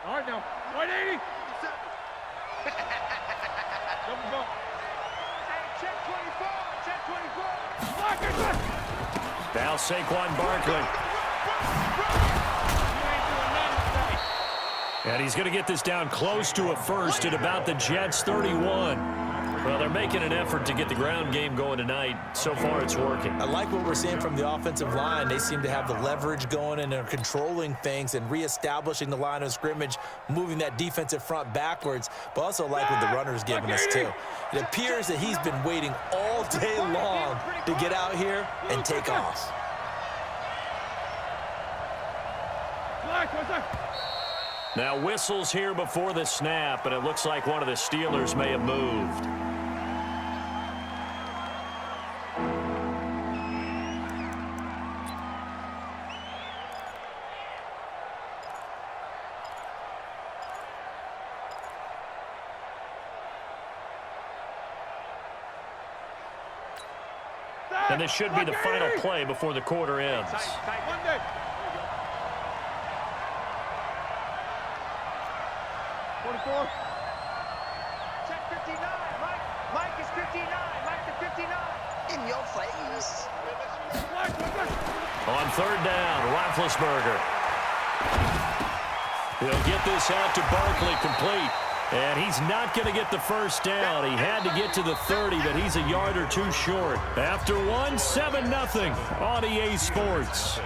All right, now. 180. Double bump. Hey, check 24. Check 24. Now Saquon Barkley. And he's going to get this down close to a first at about the Jets' 31. Well, they're making an effort to get the ground game going tonight. So far, it's working. I like what we're seeing from the offensive line. They seem to have the leverage going, and they're controlling things and reestablishing the line of scrimmage, moving that defensive front backwards, but also like what the runner's giving us, too. It appears that he's been waiting all day long to get out here and take off. Now whistles here before the snap, and it looks like one of the Steelers may have moved. And this should be the final play before the quarter ends. Check 59. Mike is 59. Mike to 59. In your face. On third down, Roethlisberger. He'll get this out to Barkley complete. And he's not going to get the first down. He had to get to the 30, but he's a yard or two short. After one, 7-0 on EA Sports.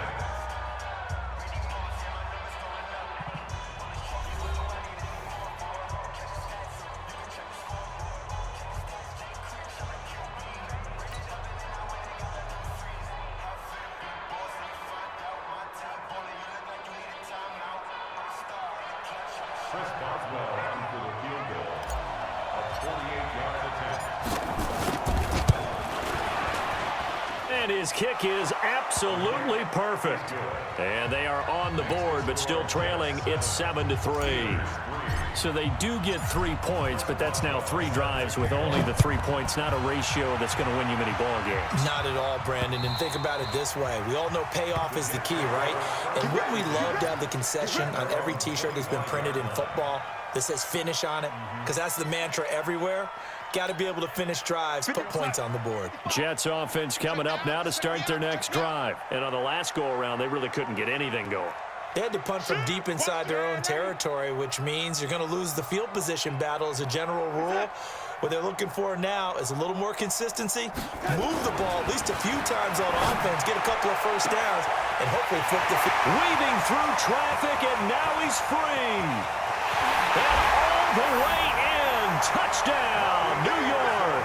And his kick is absolutely perfect. And they are on the board, but still trailing. It's 7-3. So they do get 3 points, but that's now 3 drives with only the 3 points, not a ratio that's going to win you many ball games. Not at all, Brandon. And think about it this way. We all know payoff is the key, right? And wouldn't we love to have the concession on every T-shirt that's been printed in football that says finish on it? Because that's the mantra everywhere. Got to be able to finish drives, put points on the board. Jets offense coming up now to start their next drive. And on the last go-around, they really couldn't get anything going. They had to punt from deep inside their own territory, which means you're going to lose the field position battle as a general rule. What they're looking for now is a little more consistency, move the ball at least a few times on offense, get a couple of first downs, and hopefully flip the field. Weaving through traffic, and now he's free. And all the way in. Touchdown, New York.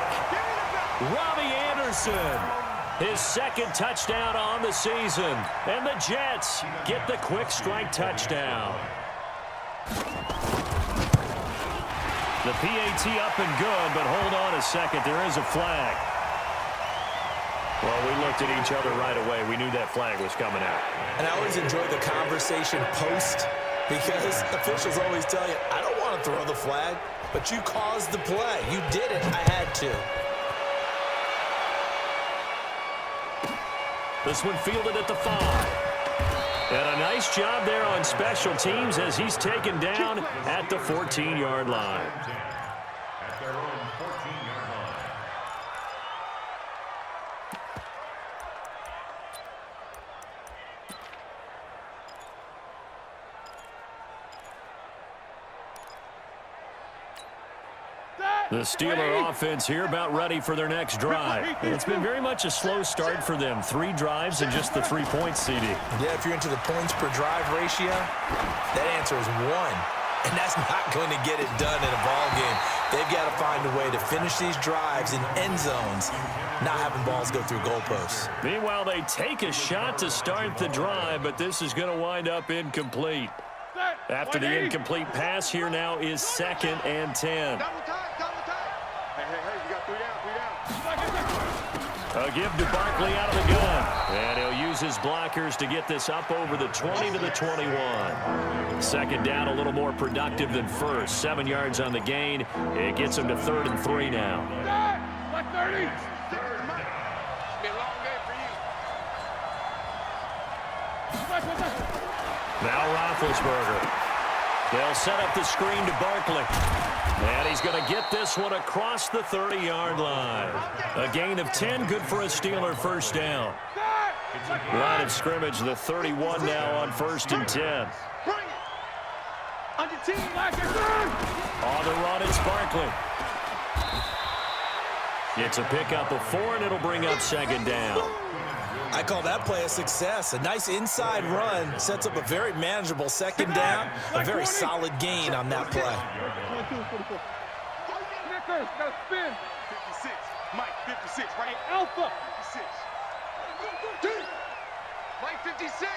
Robbie Anderson. His second touchdown on the season. And the Jets get the quick strike touchdown. The PAT up and good, but hold on a second. There is a flag. Well, we looked at each other right away. We knew that flag was coming out. And I always enjoy the conversation post because officials always tell you, I don't want to throw the flag, but you caused the play. You did it. I had to. This one fielded at the 5. And a nice job there on special teams as he's taken down at the 14-yard line. At their own 14-yard line. The Steeler offense here about ready for their next drive. And it's been very much a slow start for them. 3 drives and just the 3 points, CD. Yeah, if you're into the points per drive ratio, that answer is 1. And that's not going to get it done in a ball game. They've got to find a way to finish these drives in end zones, not having balls go through goalposts. Meanwhile, they take a shot to start the drive, but this is going to wind up incomplete. After the incomplete pass, here now is 2nd and 10. A give to Barkley out of the gun. And he'll use his blockers to get this up over the 20 to the 21. Second down, a little more productive than first. 7 yards on the gain. It gets him to 3rd and 3 now. Like 30. Now Roethlisberger. They'll set up the screen to Barkley. And he's going to get this one across the 30-yard line. A gain of 10, good for a Steeler first down. Line of scrimmage, the 31 now on 1st and 10. On the run, it's Barkley. It's a pickup of 4, and it'll bring up 2nd down. I call that play a success. A nice inside run sets up a very manageable 2nd down. A very solid gain on that play. 56. Mike, 56, right? Alpha. 56. Mike, 56.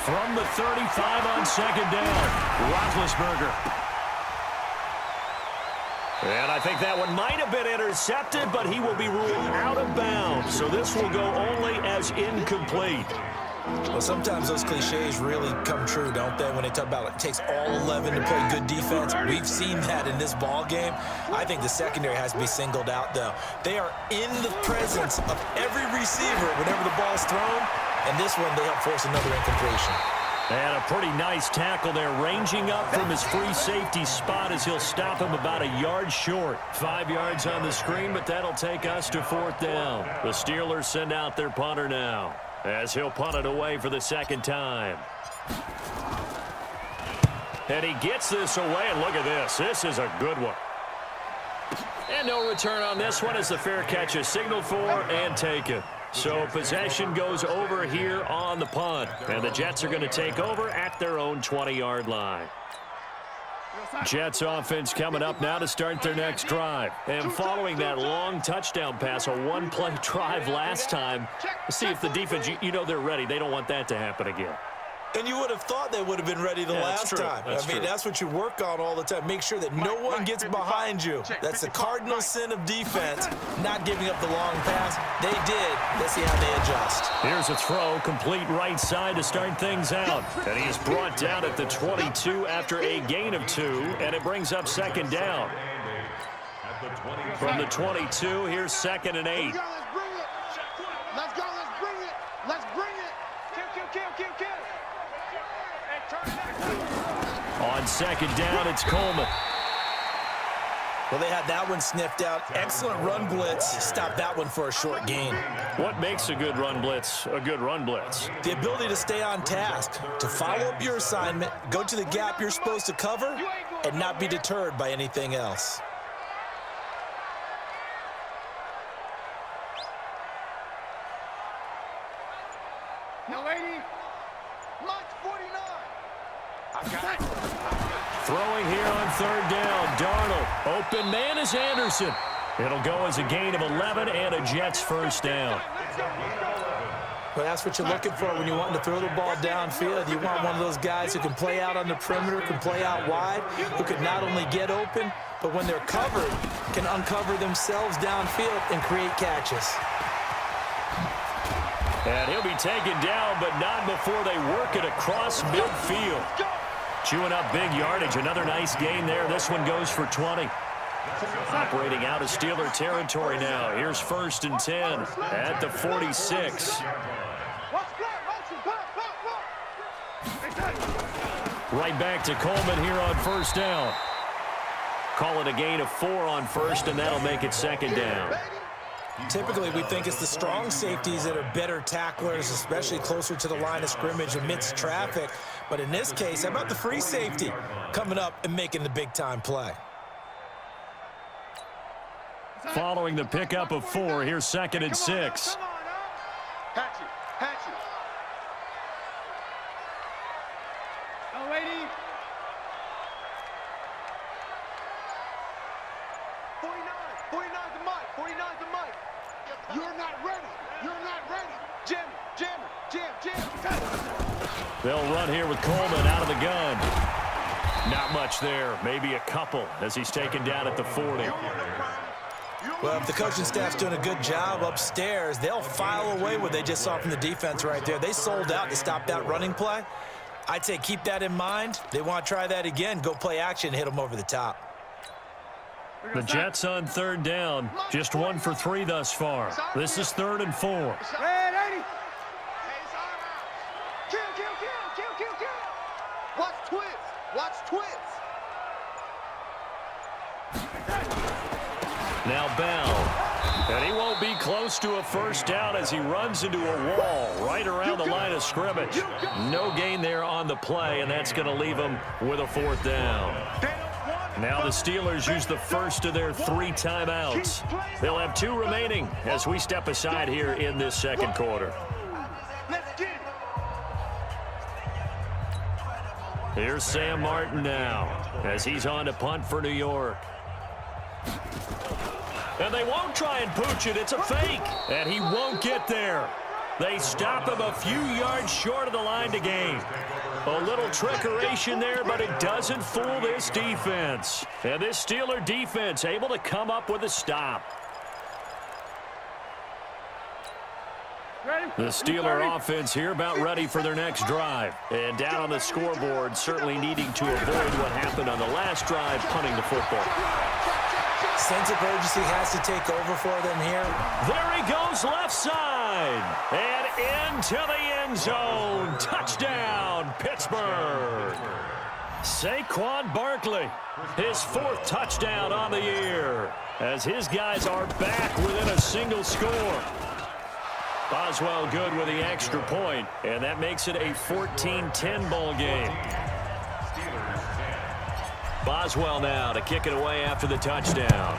From the 35 on 2nd down, Roethlisberger. And I think that one might have been intercepted, but he will be ruled out of bounds. So this will go only as incomplete. Well, sometimes those cliches really come true, don't they, when they talk about it takes all 11 to play good defense. We've seen that in this ball game. I think the secondary has to be singled out, though. They are in the presence of every receiver whenever the ball's thrown, and this one they help force another incompletion. And a pretty nice tackle there, ranging up from his free safety spot as he'll stop him about a yard short. 5 yards on the screen, but that'll take us to 4th down. The Steelers send out their punter now, as he'll punt it away for the 2nd time. And he gets this away, and look at this. This is a good one. And no return on this one as the fair catch is signaled for and taken. So possession goes over here on the punt, and the Jets are going to take over at their own 20-yard line. Jets offense coming up now to start their next drive. And following that long touchdown pass, a one-play drive last time, let's see if the defense, you know they're ready. They don't want that to happen again. And you would have thought they would have been ready the last time. I mean, that's what you work on all the time. Make sure that no one gets behind you. That's the cardinal sin of defense, not giving up the long pass. They did. Let's see how they adjust. Here's a throw, complete right side to start things out. And he is brought down at the 22 after a gain of 2, and it brings up 2nd down. From the 22, here's 2nd and 8. Let's go, let's bring it. Let's bring it. Kill. On 2nd down, it's Coleman. Well, they had that one sniffed out. Excellent run blitz. Stop that one for a short gain. What makes a good run blitz a good run blitz? The ability to stay on task, to follow up your assignment, go to the gap you're supposed to cover, and not be deterred by anything else. No, 80. Mike, 49. Throwing here on 3rd down. Darnold. Open man is Anderson. It'll go as a gain of 11 and a Jets first down. Well, that's what you're looking for when you want to throw the ball downfield. You want one of those guys who can play out on the perimeter, can play out wide, who can not only get open, but when they're covered, can uncover themselves downfield and create catches. And he'll be taken down, but not before they work it across midfield. Chewing up big yardage. Another nice gain there. This one goes for 20. Operating out of Steeler territory now. Here's 1st and 10 at the 46. Right back to Coleman here on 1st down. Call it a gain of 4 on 1st, and that'll make it 2nd down. Typically, we think it's the strong safeties that are better tacklers, especially closer to the line of scrimmage amidst traffic. But in this case, how about the free safety coming up and making the big-time play? Following the pickup of 4, here's 2nd and 6. Hatch it. 49 to Mike. 49 to Mike. You're not ready. Jam. They'll run here with Coleman out of the gun. Not much there. Maybe a couple as he's taken down at the 40. Well, if the coaching staff's doing a good job upstairs, they'll file away what they just saw from the defense right there. They sold out to stop that running play. I'd say keep that in mind. They want to try that again. Go play action, hit them over the top. The Jets on 3rd down. Just 1 for 3 thus far. This is 3rd and 4. Red 80. Watch twist. Watch twist. Now Bell. And he won't be close to a first down as he runs into a wall right around the line of scrimmage. No gain there on the play, and that's going to leave him with a fourth down. Now the Steelers use the first of their 3 timeouts. They'll have 2 remaining as we step aside here in this second quarter. Here's Sam Martin now as he's on to punt for New York. And they won't try and pooch it. It's a fake. And he won't get there. They stop him a few yards short of the line to gain. A little trickeration there, but it doesn't fool this defense. And this Steeler defense able to come up with a stop. The Steeler offense here about ready for their next drive. And down on the scoreboard, certainly needing to avoid what happened on the last drive, punting the football. Sense of urgency has to take over for them here. There he goes left side. And into the end zone. Touchdown, Pittsburgh. Saquon Barkley, his 4th touchdown on the year, as his guys are back within a single score. Boswell good with the extra point, and that makes it a 14-10 ball game. Boswell now to kick it away after the touchdown.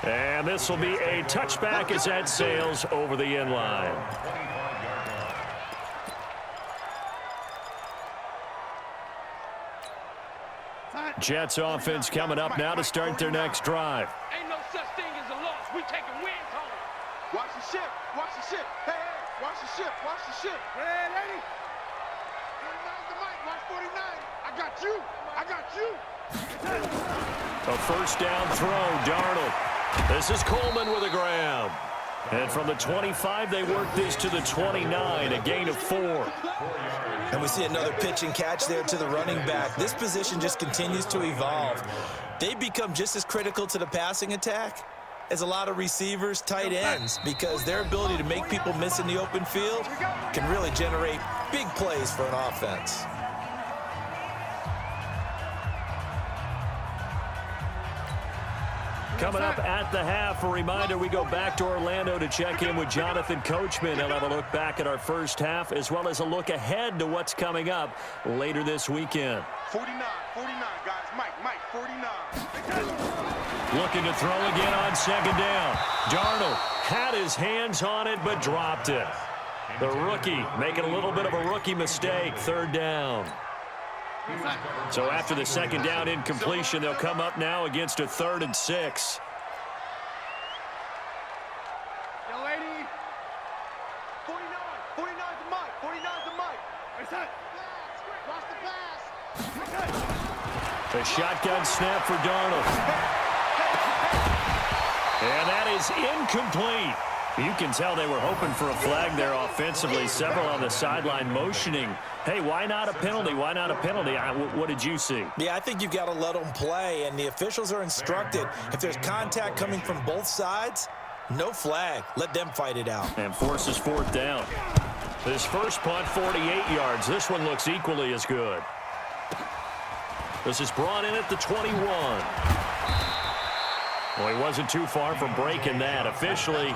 And this will be a touchback as that sails over the end line. Jets offense coming up now to start their next drive. Ain't no such thing as a loss. We taking wins home. Watch the ship. Watch the ship. Hey, hey. Watch the ship. Watch the ship. Hey, lady. 49's the mic. Watch 49. I got you. I got you. A first down throw, Darnold. This is Coleman with a grab. And from the 25, they work this to the 29, a gain of 4. And we see another pitch and catch there to the running back. This position just continues to evolve. They become just as critical to the passing attack as a lot of receivers, tight ends, because their ability to make people miss in the open field can really generate big plays for an offense. Coming up at the half, a reminder, we go back to Orlando to check in with Jonathan Coachman. He'll have a look back at our first half as well as a look ahead to what's coming up later this weekend. 49, guys. Mike, 49. Looking to throw again on second down. Darnold had his hands on it but dropped it. The rookie making a little bit of a rookie mistake, 3rd down. So after the second down incompletion, they'll come up now against a 3rd and 6. Young lady. 49's the mic. 49's the mic. What's that? Watch the pass. The shotgun snap for Darnold. And that is incomplete. You can tell they were hoping for a flag there offensively. Several on the sideline motioning. Hey, why not a penalty? Why not a penalty? What did you see? Yeah, I think you've got to let them play, and the officials are instructed. If there's contact coming from both sides, no flag. Let them fight it out. And forces 4th down. This first punt, 48 yards. This one looks equally as good. This is brought in at the 21. Well, he wasn't too far from breaking that. Officially,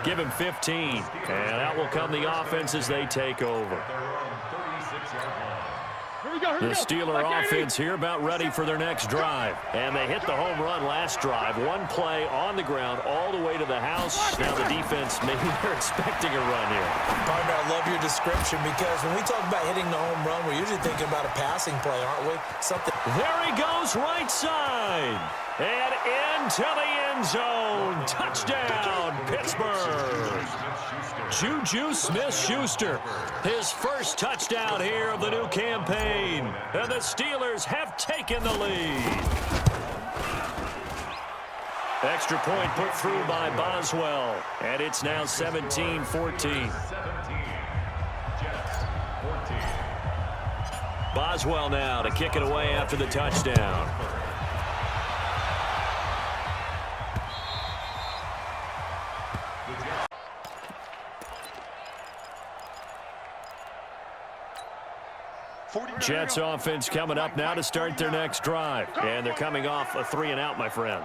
give him 15. And out will come the offense as they take over. The Steeler offense here about ready for their next drive. And they hit the home run last drive. One play on the ground all the way to the house. Now the defense, maybe they're expecting a run here. Partner, I love your description because when we talk about hitting the home run, we're usually thinking about a passing play, aren't we? Something. There he goes right side. And into the end zone. Touchdown, Pittsburgh. Juju Smith-Schuster, his first touchdown here of the new campaign. And the Steelers have taken the lead. Extra point put through by Boswell. And it's now 17-14. Boswell now to kick it away after the touchdown. Jets offense coming up now to start their next drive. And they're coming off a 3-and-out, my friend.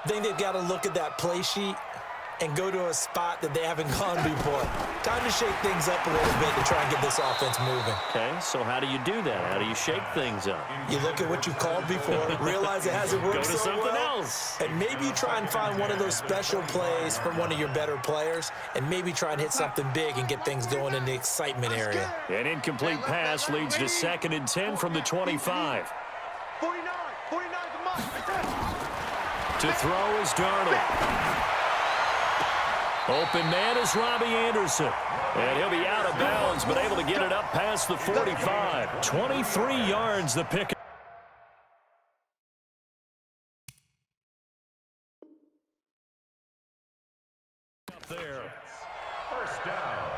I think they've got to look at that play sheet and go to a spot that they haven't gone before. Time to shake things up a little bit to try and get this offense moving. Okay, so how do you do that? How do you shake things up? You look at what you've called before, realize it hasn't worked Go to so something well, else. and maybe you try and find one of those special plays from one of your better players, and maybe try and hit something big and get things going in the excitement area. An incomplete pass leads to 2nd and 10 from the 25. 49 the mark. To throw is Darnold. Open man is Robbie Anderson. And he'll be out of bounds, but able to get it up past the 45. 23 yards the pick. Up there. First down.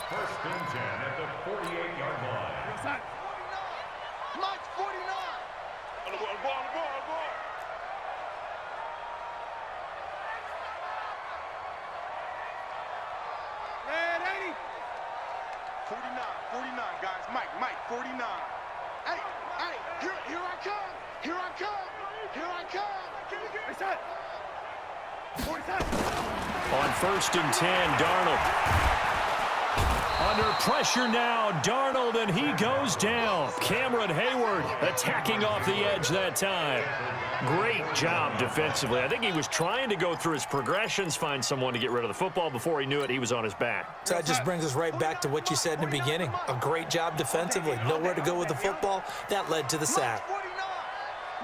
1st and 10 at the 48-yard line. Mike's 49. On the ball. Red 80. 49, guys. Mike, 49. Hey, here I come. What's that? 47. On 1st and 10, Darnold. Under pressure now, Darnold, and he goes down. Cameron Hayward attacking off the edge that time. Great job defensively. I think he was trying to go through his progressions, find someone to get rid of the football. Before he knew it, he was on his back. So that just brings us right back to what you said in the beginning. A great job defensively. Nowhere to go with the football. That led to the sack.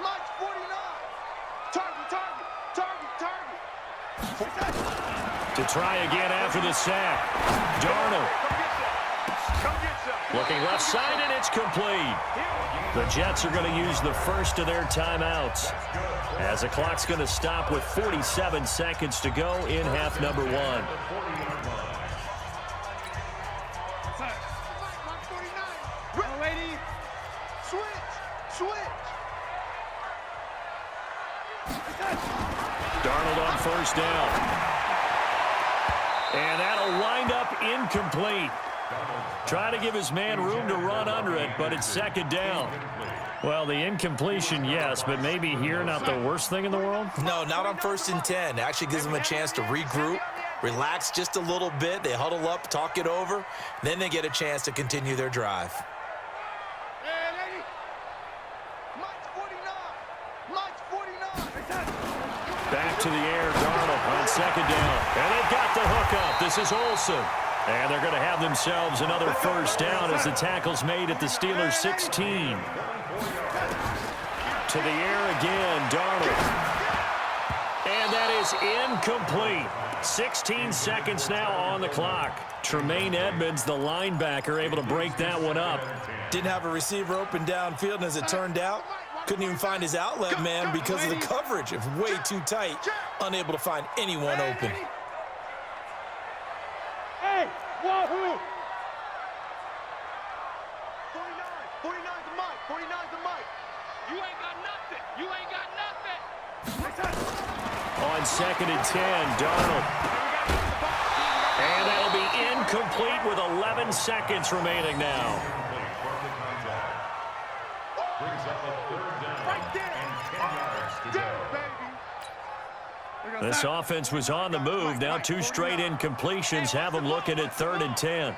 Mike's 49. Target. To try again after the sack. Darnold. Looking left side, and it's complete. The Jets are going to use the first of their timeouts, as the clock's going to stop with 47 seconds to go in half number 1. Darnold on 1st down. And that'll wind up incomplete. Try to give his man room to run under it, but it's 2nd down. Well, the incompletion, yes, but maybe here not the worst thing in the world? No, not on 1st and 10. It actually gives them a chance to regroup, relax just a little bit. They huddle up, talk it over. Then they get a chance to continue their drive. Back to the air, Darnold on 2nd down. And they've got the hook up. This is Olsen. And they're going to have themselves another 1st down as the tackle's made at the Steelers' 16. To the air again, Darnold. And that is incomplete. 16 seconds now on the clock. Tremaine Edmonds, the linebacker, able to break that one up. Didn't have a receiver open downfield, and as it turned out, couldn't even find his outlet man because of the coverage. It was way too tight, unable to find anyone open. Hey, wahoo! 49 the mic. 49 the mic. You ain't got nothing. On 2nd and 10, Darnold. And that'll be incomplete with 11 seconds remaining now. This offense was on the move. Now 2 straight incompletions have them looking at 3rd and 10.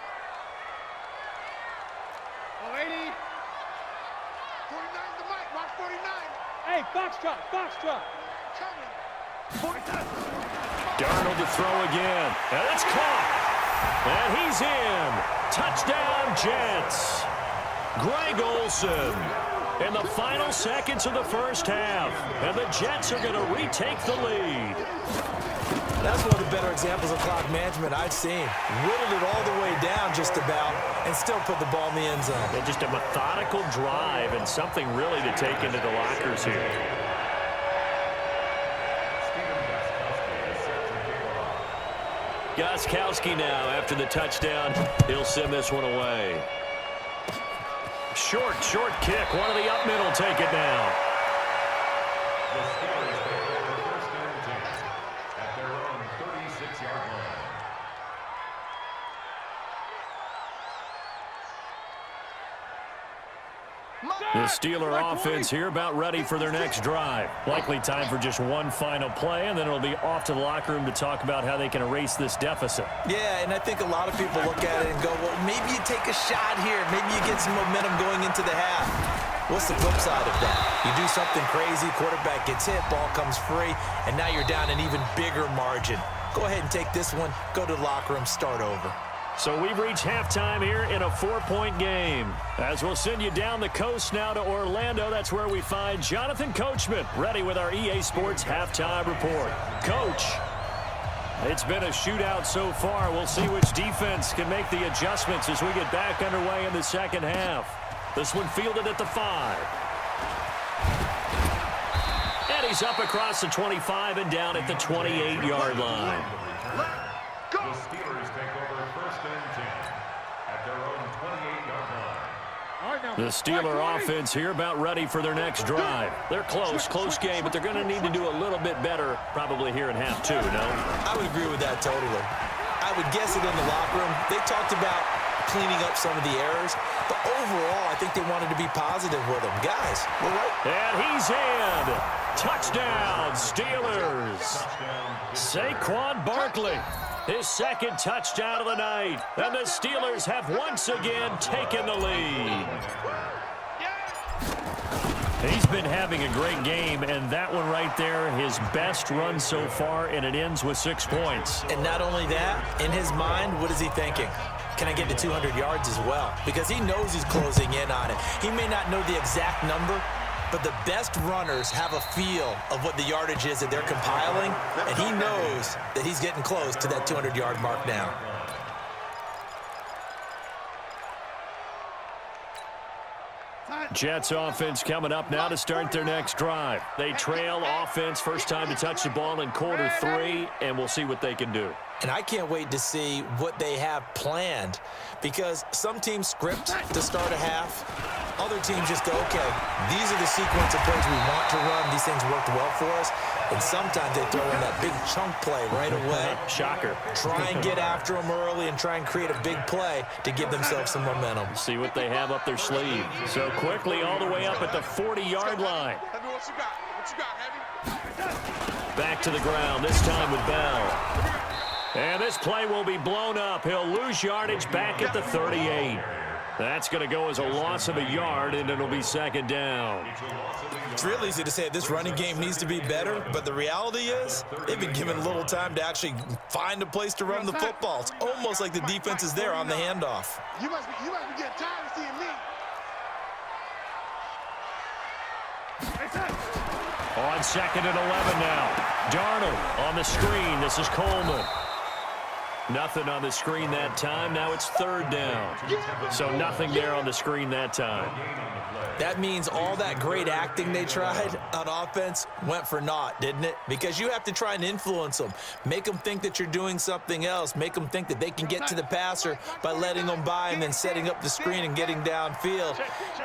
49 the mic. Watch 49. Hey, Foxtrot. Darnold to throw again. And it's caught. And he's in. Touchdown, Jets. Greg Olsen in the final seconds of the 1st half. And the Jets are going to retake the lead. That's one of the better examples of clock management I've seen. Whittled it all the way down just about and still put the ball in the end zone. And just a methodical drive and something really to take into the lockers here. Gostkowski now after the touchdown. He'll send this one away. Short kick. One of the up middle take it now. The Steelers pick over 1st and 10 at their own 36-yard line. The Steeler offense here about ready for their next drive. Likely time for just one final play, and then it'll be off to the locker room to talk about how they can erase this deficit. Yeah, and I think a lot of people look at it and go, well, maybe you take a shot here. Maybe you get some momentum going into the half. What's the flip side of that? You do something crazy, quarterback gets hit, ball comes free, and now you're down an even bigger margin. Go ahead and take this one, go to the locker room, start over. So we've reached halftime here in a 4-point game. As we'll send you down the coast now to Orlando, that's where we find Jonathan Coachman, ready with our EA Sports halftime report. Coach, it's been a shootout so far. We'll see which defense can make the adjustments as we get back underway in the second half. This one fielded at the 5. And he's up across the 25 and down at the 28-yard line. The Steelers take over 1st and 10 at their own 28-yard line. The Steeler offense here about ready for their next drive. They're close game, but they're going to need to do a little bit better probably here in half 2, no? I would agree with that totally. I would guess it in the locker room. They talked about cleaning up some of the errors, but overall, I think they wanted to be positive with them. Guys, we're right. And he's in. Touchdown, Steelers. Saquon Barkley. His second touchdown of the night. And the Steelers have once again taken the lead. He's been having a great game, and that one right there, his best run so far, and it ends with 6 points. And not only that, in his mind, what is he thinking? Can I get to 200 yards as well? Because he knows he's closing in on it. He may not know the exact number, but the best runners have a feel of what the yardage is that they're compiling, and he knows that he's getting close to that 200-yard mark now. Jets offense coming up now to start their next drive. They trail offense, first time to touch the ball in quarter 3, and we'll see what they can do. And I can't wait to see what they have planned, because some teams script to start a half. Other teams just go, okay, these are the sequence of plays we want to run. These things worked well for us. And sometimes they throw in that big chunk play right away. Shocker. Try and get after them early and try and create a big play to give themselves some momentum. See what they have up their sleeve. So quickly all the way up at the 40-yard line. What you got, Heavy? Back to the ground, this time with Bell. And this play will be blown up. He'll lose yardage back at the 38. That's going to go as a loss of a yard, and it'll be second down. It's real easy to say this running game needs to be better, but the reality is they've been given little time to actually find a place to run the football. It's almost like the defense is there on the handoff. You must be getting tired of seeing me. On 2nd and 11 now. Darnold on the screen. This is Coleman. Nothing on the screen that time. Now it's 3rd down. So nothing there on the screen that time. That means all that great acting they tried on offense went for naught, didn't it? Because you have to try and influence them. Make them think that you're doing something else. Make them think that they can get to the passer by letting them by and then setting up the screen and getting downfield.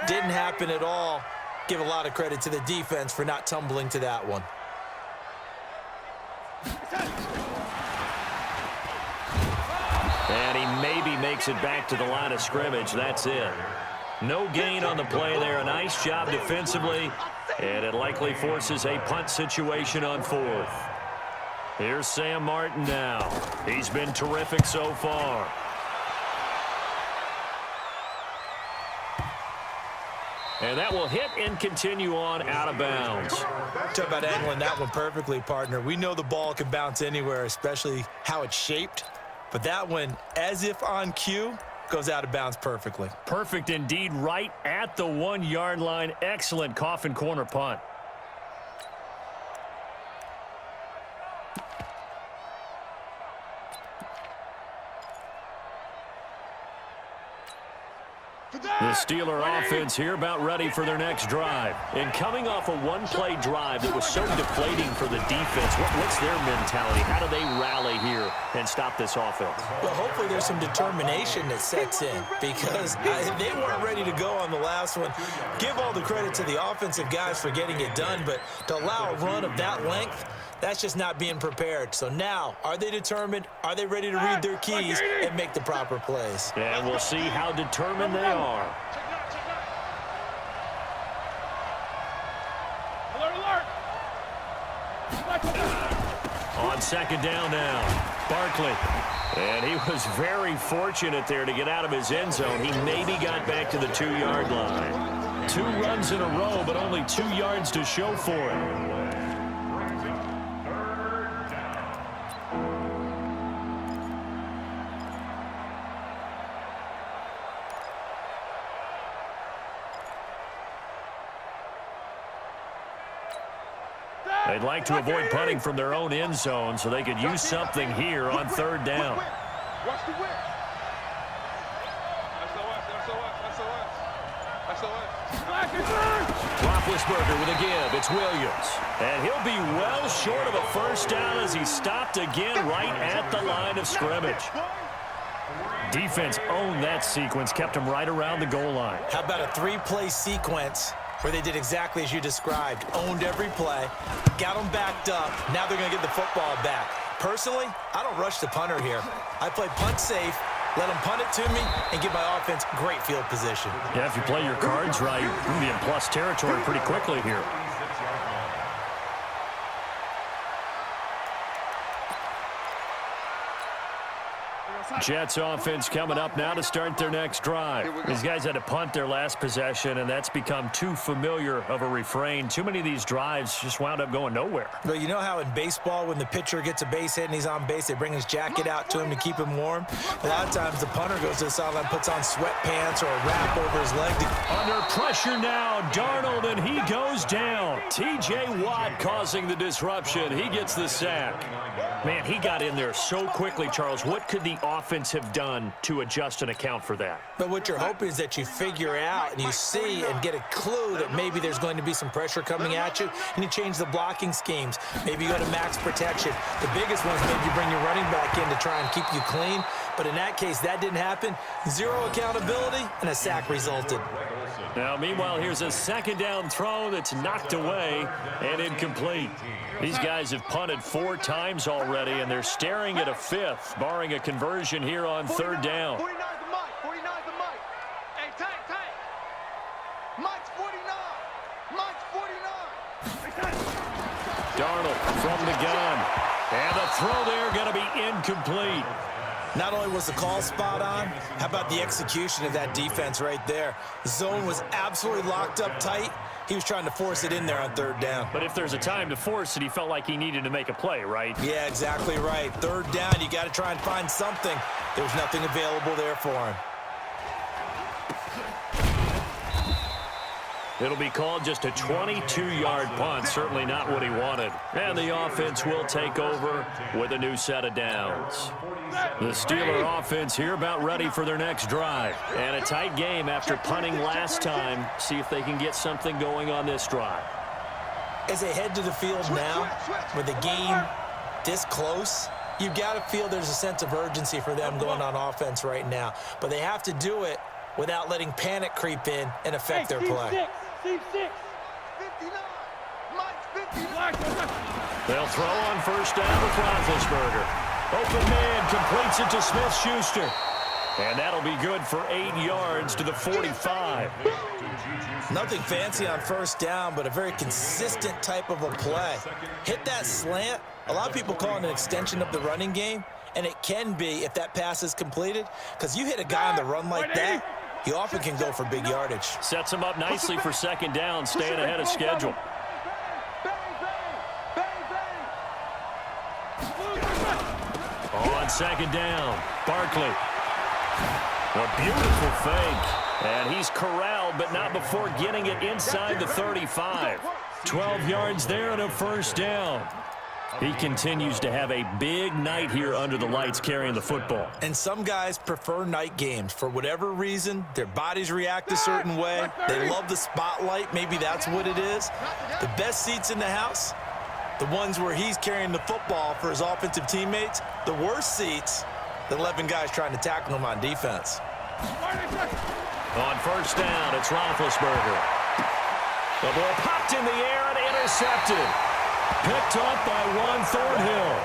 Didn't happen at all. Give a lot of credit to the defense for not tumbling to that one. And he maybe makes it back to the line of scrimmage. That's it. No gain on the play there. A nice job defensively. And it likely forces a punt situation on 4th. Here's Sam Martin now. He's been terrific so far. And that will hit and continue on out of bounds. Talk about angling that one perfectly, partner. We know the ball can bounce anywhere, especially how it's shaped. But that one, as if on cue, goes out of bounds perfectly. Perfect indeed, right at the 1-yard line. Excellent coffin corner punt. The Steeler offense here about ready for their next drive. And coming off a one-play drive that was so deflating for the defense, what's their mentality? How do they rally here and stop this offense? Well, hopefully there's some determination that sets in, because they weren't ready to go on the last one. Give all the credit to the offensive guys for getting it done, but to allow a run of that length, that's just not being prepared. So now, are they determined? Are they ready to read their keys and make the proper plays? And we'll see how determined they are. On second down now, Barkley. And he was very fortunate there to get out of his end zone. He maybe got back to the 2-yard line. 2 runs in a row, but only 2 yards to show for it. They'd like to avoid punting from their own end zone so they could use something here on third down. Watch the whip. Roethlisberger with a give. It's Williams. And he'll be well short of a first down as he stopped again right at the line of scrimmage. Defense owned that sequence, kept him right around the goal line. How about a 3-play sequence where they did exactly as you described, owned every play, got them backed up. Now they're going to get the football back. Personally, I don't rush the punter here. I play punt safe, let them punt it to me, and give my offense great field position. Yeah, if you play your cards right, you're going to be in plus territory pretty quickly here. Jets offense coming up now to start their next drive. These guys had to punt their last possession, and that's become too familiar of a refrain. Too many of these drives just wound up going nowhere. Well, you know how in baseball when the pitcher gets a base hit and he's on base, they bring his jacket out to him to keep him warm? A lot of times the punter goes to the sideline, puts on sweatpants or a wrap over his leg. Under pressure now, Darnold, and he goes down. T.J. Watt causing the disruption. He gets the sack. Man, he got in there so quickly, Charles. What could the offense have done to adjust and account for that? But what you're hoping is that you figure out and you see and get a clue that maybe there's going to be some pressure coming at you, and you change the blocking schemes. Maybe you go to max protection. The biggest one is maybe you bring your running back in to try and keep you clean. But in that case, that didn't happen. 0 accountability, and a sack resulted. Now, meanwhile, here's a second down throw that's knocked away and incomplete. These guys have punted 4 times already, and they're staring at a 5th, barring a conversion here on third down. 49's the mic. 49's the mic. Hey, tank. Mike's 49. Mike's 49. Darnold from the gun. And the throw there going to be incomplete. Not only was the call spot on, how about the execution of that defense right there? The zone was absolutely locked up tight. He was trying to force it in there on third down. But if there's a time to force it, he felt like he needed to make a play, right? Yeah, exactly right. Third down, you got to try and find something. There was nothing available there for him. It'll be called just a 22-yard punt. Certainly not what he wanted. And the offense will take over with a new set of downs. The Steeler offense here about ready for their next drive. And a tight game after punting last time. See if they can get something going on this drive. As they head to the field now, with the game this close, you've got to feel there's a sense of urgency for them going on offense right now. But they have to do it without letting panic creep in and affect their play. Steve 6. 59. Mike's 59. They'll throw on first down with Roethlisberger. Open man completes it to Smith-Schuster. And that'll be good for 8 yards to the 45. Nothing fancy on first down, but a very consistent type of a play. Hit that slant. A lot of people call it an extension of the running game, and it can be if that pass is completed, because you hit a guy on the run like that, he often can go for big yardage. Sets him up nicely for second down, staying ahead of schedule. On second down, Barkley. A beautiful fake. And he's corralled, but not before getting it inside the 35. 12 yards there and a first down. He continues to have a big night here under the lights carrying the football. And some guys prefer night games. For whatever reason, their bodies react a certain way. They love the spotlight. Maybe that's what it is. The best seats in the house, the ones where he's carrying the football for his offensive teammates. The worst seats, the 11 guys trying to tackle him on defense. On first down, it's Roethlisberger. The ball popped in the air and intercepted. Picked up by Juan Thornhill.